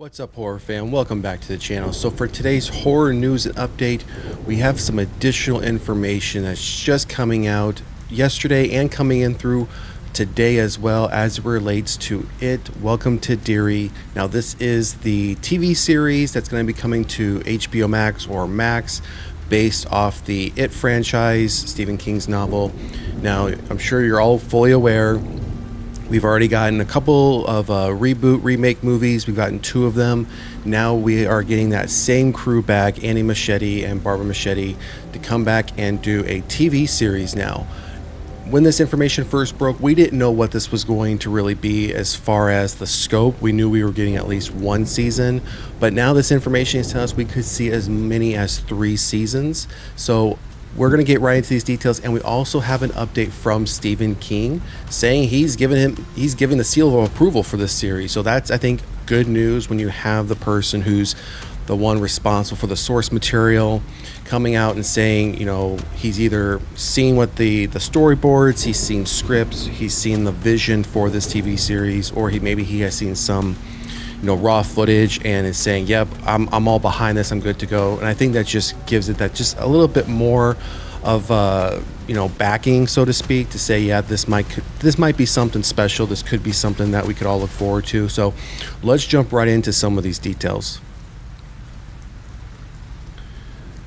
What's up, horror fan? Welcome back to the channel. So for today's horror news and update, we have some additional information that's just coming out yesterday and coming in through today as well as it relates to It, Welcome to Derry. Now this is the TV series that's going to be coming to HBO Max or Max based off the It franchise, Stephen King's novel. Now I'm sure you're all fully aware we've already gotten a couple of remake movies. We've gotten two of them. Now we are getting that same crew back, Andy Muschietti and Barbara Muschietti, to come back and do a TV series now. When this information first broke, we didn't know what this was going to really be as far as the scope. We knew we were getting at least one season, but now this information is telling us we could see as many as 3 seasons. So we're going to get right into these details, and we also have an update from Stephen King saying he's given the seal of approval for this series. So that's, I think, good news when you have the person who's the one responsible for the source material coming out and saying, you know, he's either seen what the storyboards, he's seen scripts, he's seen the vision for this TV series, or he has seen some, you know, raw footage and is saying, yep, I'm all behind this, I'm good to go. And I think that just gives it that just a little bit more of you know, backing, so to speak, to say, yeah, this might be something special, this could be something that we could all look forward to. So let's jump right into some of these details.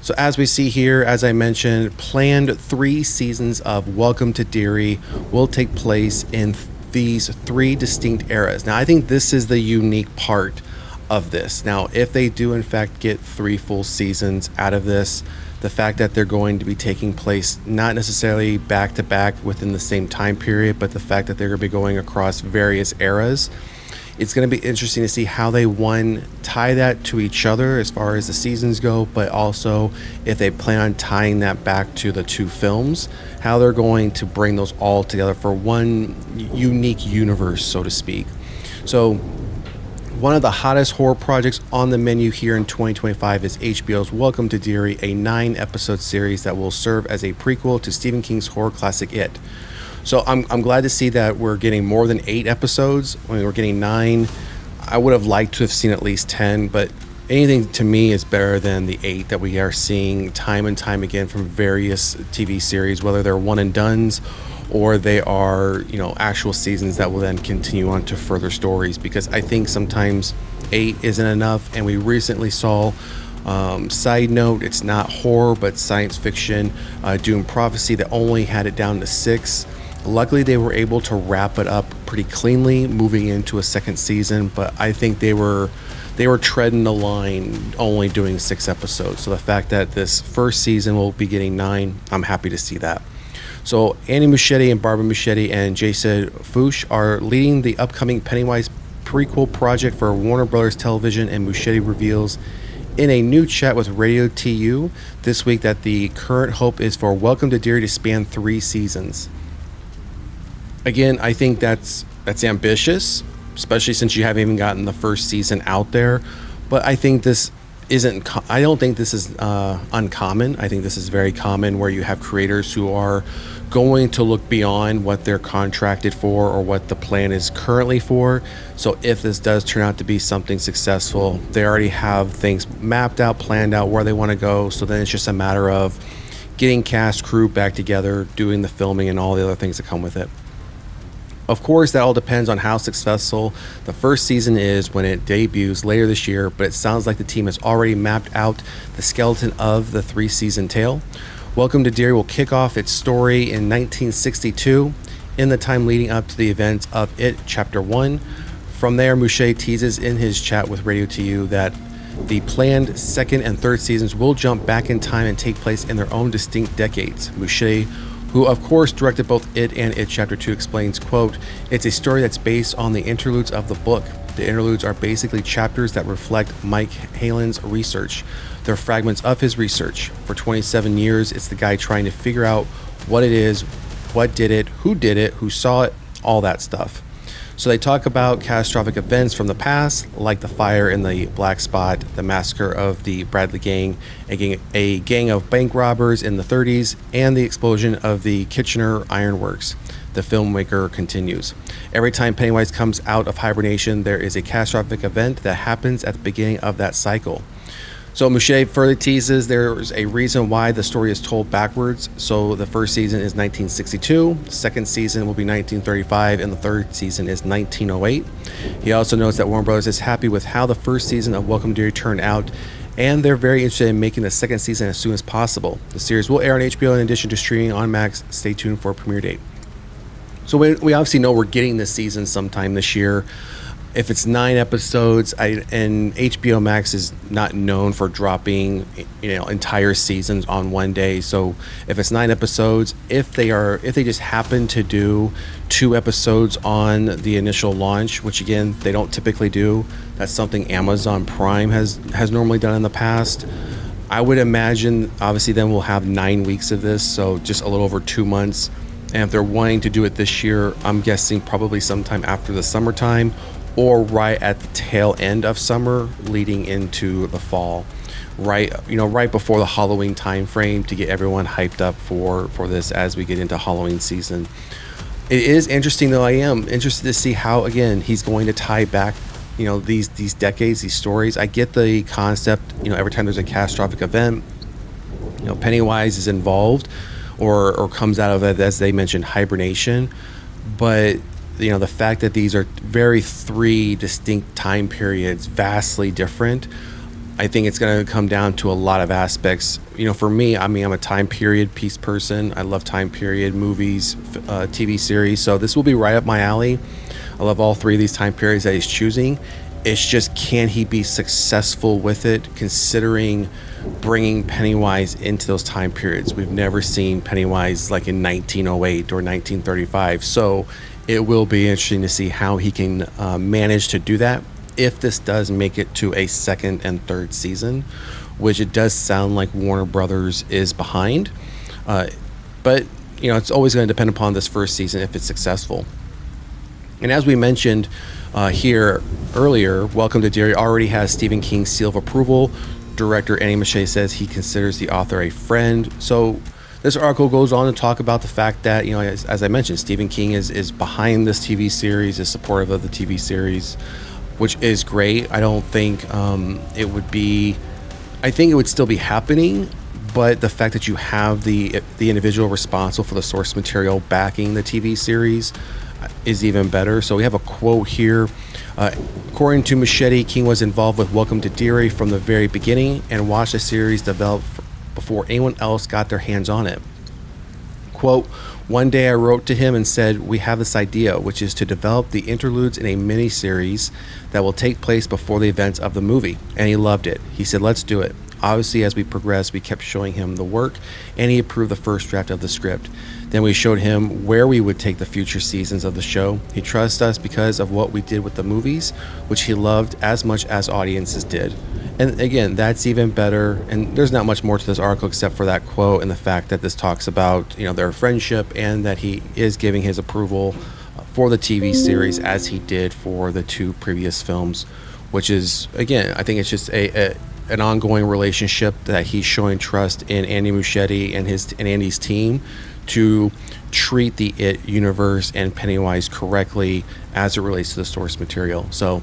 So as we see here, as I mentioned, planned 3 seasons of Welcome to Derry will take place in these 3 distinct eras. Now, I think this is the unique part of this. Now, if they do in fact get 3 full seasons out of this, the fact that they're going to be taking place not necessarily back to back within the same time period, but the fact that they're going to be going across various eras, it's going to be interesting to see how they tie that to each other as far as the seasons go, but also if they plan on tying that back to the 2 films, how they're going to bring those all together for one unique universe, so to speak. So one of the hottest horror projects on the menu here in 2025 is HBO's Welcome to Derry, a 9-episode series that will serve as a prequel to Stephen King's horror classic It. So I'm glad to see that we're getting more than 8 episodes. I mean, we're getting 9. I would have liked to have seen at least 10, but anything to me is better than the 8 that we are seeing time and time again from various TV series, whether they're one and dones or they are, you know, actual seasons that will then continue on to further stories, because I think sometimes 8 isn't enough. And we recently saw, side note, it's not horror but science fiction, Doom Prophecy, that only had it down to 6. Luckily, they were able to wrap it up pretty cleanly, moving into a 2nd season. But I think they were treading the line, only doing 6 episodes. So the fact that this first season will be getting 9, I'm happy to see that. So Andy Muschietti and Barbara Muschietti and Jason Fuchs are leading the upcoming Pennywise prequel project for Warner Brothers Television, and Muschietti reveals in a new chat with Radio TU this week that the current hope is for Welcome to Derry to span 3 seasons. Again, I think that's ambitious, especially since you haven't even gotten the first season out there. But I think this I don't think this is uncommon. I think this is very common, where you have creators who are going to look beyond what they're contracted for or what the plan is currently for. So if this does turn out to be something successful, they already have things mapped out, planned out where they want to go. So then it's just a matter of getting cast, crew back together, doing the filming and all the other things that come with it. Of course, that all depends on how successful the first season is when it debuts later this year, but it sounds like the team has already mapped out the skeleton of the 3-season tale. Welcome to Derry will kick off its story in 1962, in the time leading up to the events of It Chapter 1. From there, Muschietti teases in his chat with Radio TU that the planned 2nd and 3rd seasons will jump back in time and take place in their own distinct decades. Muschietti, who of course directed both It and It Chapter 2, explains, quote, "It's a story that's based on the interludes of the book. The interludes are basically chapters that reflect Mike Halen's research. They're fragments of his research. For 27 years, it's the guy trying to figure out what it is, what did it, who saw it, all that stuff." So they talk about catastrophic events from the past, like the fire in the Black Spot, the massacre of the Bradley Gang, a gang of bank robbers in the 30s, and the explosion of the Kitchener Ironworks. The filmmaker continues. Every time Pennywise comes out of hibernation, there is a catastrophic event that happens at the beginning of that cycle. So Mouchet further teases there's a reason why the story is told backwards. So the first season is 1962, the second season will be 1935, and the third season is 1908. He also notes that Warner Bros. Is happy with how the first season of Welcome to Derry turned out, and they're very interested in making the second season as soon as possible. The series will air on HBO in addition to streaming on Max. Stay tuned for a premiere date. So we obviously know we're getting this season sometime this year. If it's 9 episodes, and HBO Max is not known for dropping, entire seasons on one day. So if it's 9 episodes, if they just happen to do 2 episodes on the initial launch, which again they don't typically do, that's something Amazon Prime has normally done in the past. I would imagine, obviously, then we'll have 9 weeks of this, so just a little over 2 months. And if they're wanting to do it this year, I'm guessing probably sometime after the summertime, or right at the tail end of summer leading into the fall, right before the Halloween time frame, to get everyone hyped up for this as we get into Halloween season. It is interesting, though. I am interested to see how, again, he's going to tie back these decades, these stories. I get the concept, every time there's a catastrophic event, Pennywise is involved or comes out of it, as they mentioned, hibernation. But the fact that these are 3 distinct time periods, vastly different, I think it's going to come down to a lot of aspects. For me, I'm a time period piece person. I love time period movies, TV series. So this will be right up my alley. I love all 3 of these time periods that he's choosing. It's just, can he be successful with it, considering bringing Pennywise into those time periods? We've never seen Pennywise like in 1908 or 1935. So it will be interesting to see how he can manage to do that, if this does make it to a second and third season, which it does sound like Warner Brothers is behind. But it's always going to depend upon this first season if it's successful. And as we mentioned here earlier, Welcome to Derry already has Stephen King's seal of approval. Director Andy Mouchet says he considers the author a friend. So this article goes on to talk about the fact that, as I mentioned, Stephen King is behind this TV series, is supportive of the TV series, which is great. I don't think it would be, I think it would still be happening, but the fact that you have the individual responsible for the source material backing the TV series is even better. So we have a quote here. According to Machete, King was involved with Welcome to Derry from the very beginning and watched the series develop before anyone else got their hands on it. Quote, one day I wrote to him and said, we have this idea, which is to develop the interludes in a mini-series that will take place before the events of the movie. And he loved it. He said, let's do it. Obviously, as we progressed, we kept showing him the work, and he approved the first draft of the script. Then we showed him where we would take the future seasons of the show. He trusts us because of what we did with the movies, which he loved as much as audiences did. And again, that's even better. And there's not much more to this article except for that quote and the fact that this talks about, their friendship, and that he is giving his approval for the TV series as he did for the 2 previous films, which is, again, I think it's just an ongoing relationship that he's showing trust in Andy Muschietti and Andy's team to treat the It universe and Pennywise correctly as it relates to the source material. So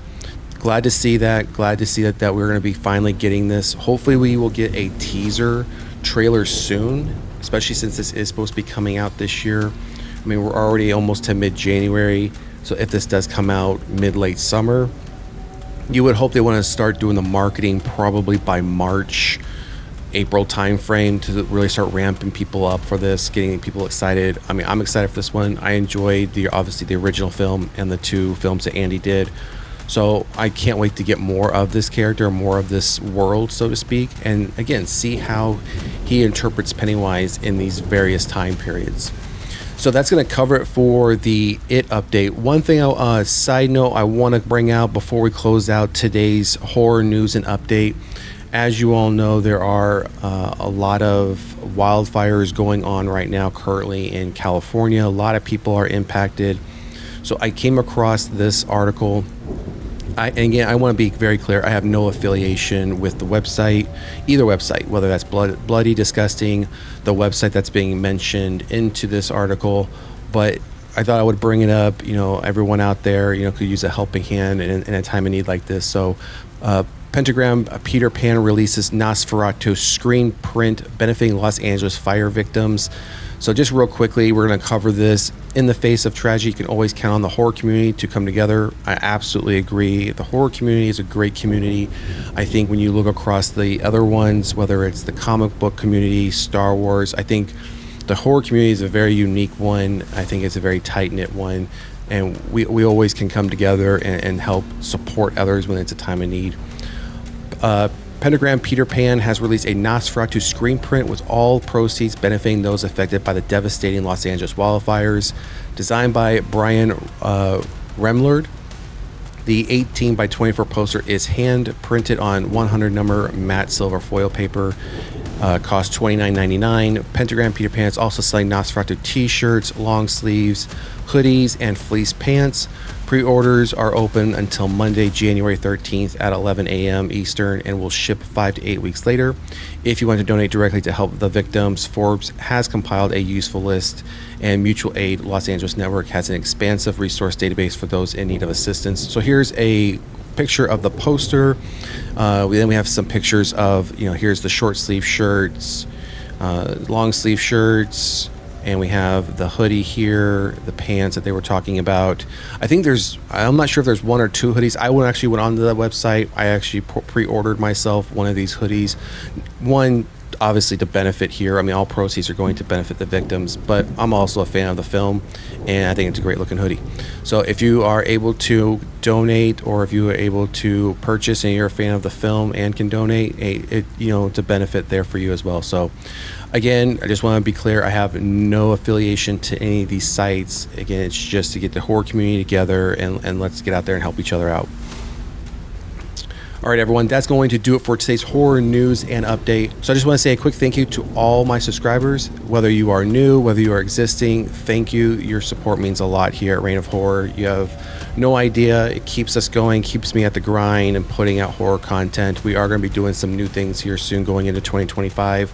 glad to see that. Glad to see that we're going to be finally getting this. Hopefully we will get a teaser trailer soon, especially since this is supposed to be coming out this year. I mean, we're already almost to mid-January. So if this does come out mid-late summer, you would hope they want to start doing the marketing probably by March, April timeframe to really start ramping people up for this, getting people excited. I mean, I'm excited for this one. I enjoyed obviously the original film and the 2 films that Andy did. So I can't wait to get more of this character, more of this world, so to speak. And again, see how he interprets Pennywise in these various time periods. So that's going to cover it for the It update. One thing, side note, I want to bring out before we close out today's horror news and update. As you all know, there are a lot of wildfires going on right now currently in California. A lot of people are impacted. So I came across this article. And again, I want to be very clear. I have no affiliation with the website, either website, whether that's Bloody Disgusting, the website that's being mentioned into this article. But I thought I would bring it up. Everyone out there, could use a helping hand in a time of need like this. So, Pentagram Peter Pan releases Nosferatu screen print benefiting Los Angeles fire victims. So just real quickly, we're going to cover this. In the face of tragedy, you can always count on the horror community to come together. I absolutely agree. The horror community is a great community. I think when you look across the other ones, whether it's the comic book community, Star Wars, I think the horror community is a very unique one. I think it's a very tight-knit one. And we always can come together and help support others when it's a time of need. Pentagram Peter Pan has released a Nosferatu screen print with all proceeds benefiting those affected by the devastating Los Angeles wildfires. Designed by Brian Remlard, the 18 by 24 poster is hand printed on 100 number matte silver foil paper. Costs $29.99. Pentagram Peter Pan is also selling Nosferatu t-shirts, long sleeves, hoodies, and fleece pants. Pre-orders are open until Monday, January 13th at 11 a.m. Eastern and will ship 5 to 8 weeks later. If you want to donate directly to help the victims, Forbes has compiled a useful list, and Mutual Aid Los Angeles Network has an expansive resource database for those in need of assistance. So here's a picture of the poster. Then we have some pictures of, here's the short sleeve shirts, long sleeve shirts, and we have the hoodie here, the pants that they were talking about. I'm not sure if there's one or two hoodies. I actually went onto the website. I actually pre-ordered myself one of these hoodies. One, obviously, to benefit here. I mean, all proceeds are going to benefit the victims, but I'm also a fan of the film, and I think it's a great looking hoodie. So if you are able to donate, or if you are able to purchase and you're a fan of the film and can donate, to benefit there for you as well. So again, I just want to be clear, I have no affiliation to any of these sites. Again, it's just to get the horror community together and let's get out there and help each other out. All right, everyone, that's going to do it for today's horror news and update. So I just want to say a quick thank you to all my subscribers. Whether you are new, whether you are existing, thank you. Your support means a lot here at Reign of Horror. You have no idea. It keeps us going, keeps me at the grind and putting out horror content. We are going to be doing some new things here soon going into 2025.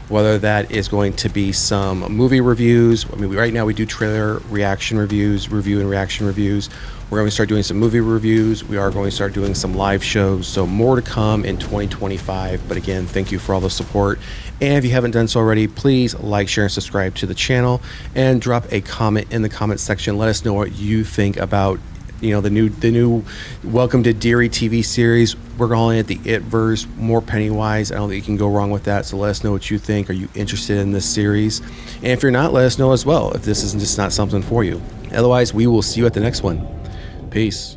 Whether that is going to be some movie reviews. I mean, right now we do trailer reaction reviews, review and reaction reviews. We're going to start doing some movie reviews. We are going to start doing some live shows. So more to come in 2025. But again, thank you for all the support. And if you haven't done so already, please like, share, and subscribe to the channel. And drop a comment in the comment section. Let us know what you think about the new Welcome to Derry TV series. We're calling it the It-verse, more Pennywise. I don't think you can go wrong with that. So let us know what you think. Are you interested in this series? And if you're not, let us know as well if this is just not something for you. Otherwise, we will see you at the next one. Peace.